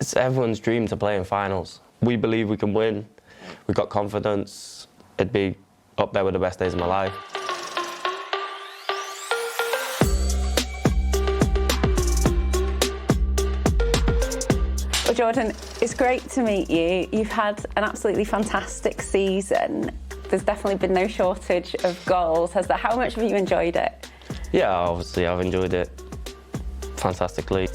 It's everyone's dream to play in finals. We believe we can win. We've got confidence. It'd be up there with the best days of my life. Well, Jordan, it's great to meet you. You've had an absolutely fantastic season. There's definitely been no shortage of goals. How much have you enjoyed it? Yeah, obviously I've enjoyed it fantastically.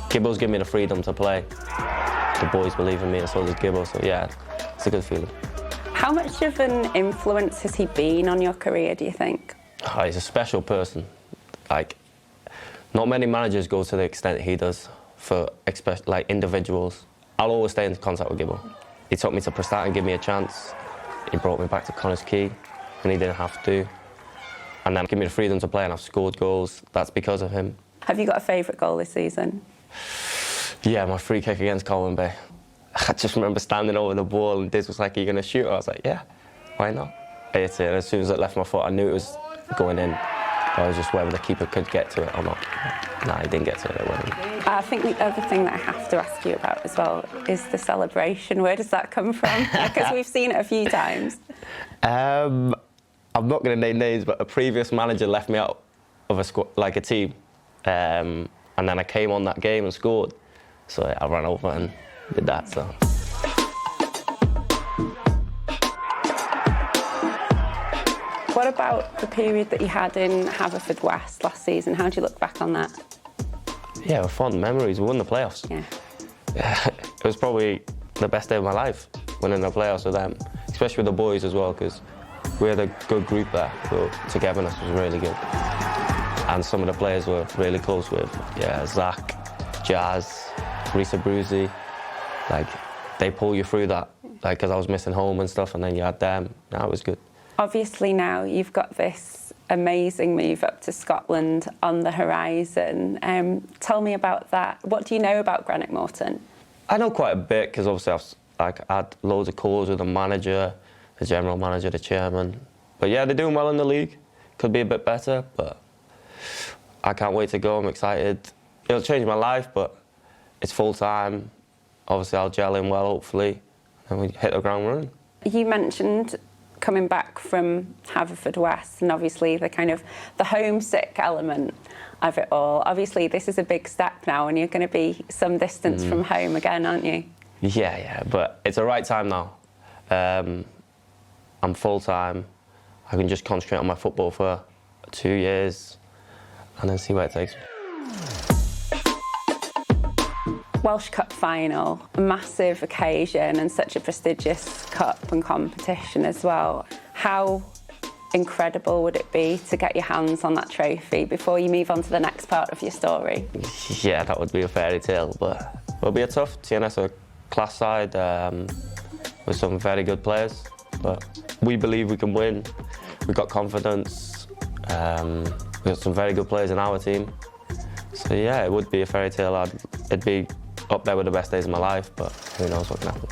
Gibbo's given me the freedom to play. The boys believe in me and so does Gibbo, so yeah, it's a good feeling. How much of an influence has he been on your career, do you think? Oh, he's a special person. Like, not many managers go to the extent he does for like individuals. I'll always stay in contact with Gibbo. He took me to Prestat and gave me a chance. He brought me back to Connah's Quay when he didn't have to. And then give me the freedom to play, and I've scored goals. That's because of him. Have you got a favourite goal this season? Yeah, my free kick against Colwyn Bay. I just remember standing over the ball and Diz was like, "Are you going to shoot?" I was like, "Yeah, why not?" I hit it, and as soon as it left my foot, I knew it was going in. I was just whether the keeper could get to it or not. No, he didn't get to it. It went. I think the other thing that I have to ask you about as well is the celebration. Where does that come from? Because we've seen it a few times. I'm not going to name names, but a previous manager left me out of a squad, like a team, and then I came on that game and scored. So I ran over and did that. So. What about the period that you had in Haverfordwest last season? How do you look back on that? Yeah, fond memories. We won the playoffs. Yeah. It was probably the best day of my life, winning the playoffs with them, especially with the boys as well, because we had a good group there. So togetherness was really good. And some of the players were really close with, yeah, Zach, Jazz, Risa Bruzy. Like, they pull you through that, like, because I was missing home and stuff, and then you had them. No, it was good. Obviously now you've got this amazing move up to Scotland on the horizon. Tell me about that. What do you know about Grennock Morton? I know quite a bit, because obviously I've had loads of calls with the manager, the general manager, the chairman. But yeah, they're doing well in the league. Could be a bit better, but I can't wait to go. I'm excited. It'll change my life, but it's full-time. Obviously I'll gel in well, hopefully, and we hit the ground running. You mentioned coming back from Haverfordwest and obviously the homesick element of it all. Obviously this is a big step now and you're going to be some distance from home again, aren't you? Yeah, but it's the right time now. I'm full-time. I can just concentrate on my football for 2 years and then see where it takes me. Welsh Cup final, a massive occasion and such a prestigious cup and competition as well. How incredible would it be to get your hands on that trophy before you move on to the next part of your story? Yeah, that would be a fairy tale, but it'll be a tough TNS, a class side with some very good players. But we believe we can win. We've got confidence. We've got some very good players in our team. So yeah, it would be a fairy tale. It'd be up there with the best days of my life, but who knows what can happen.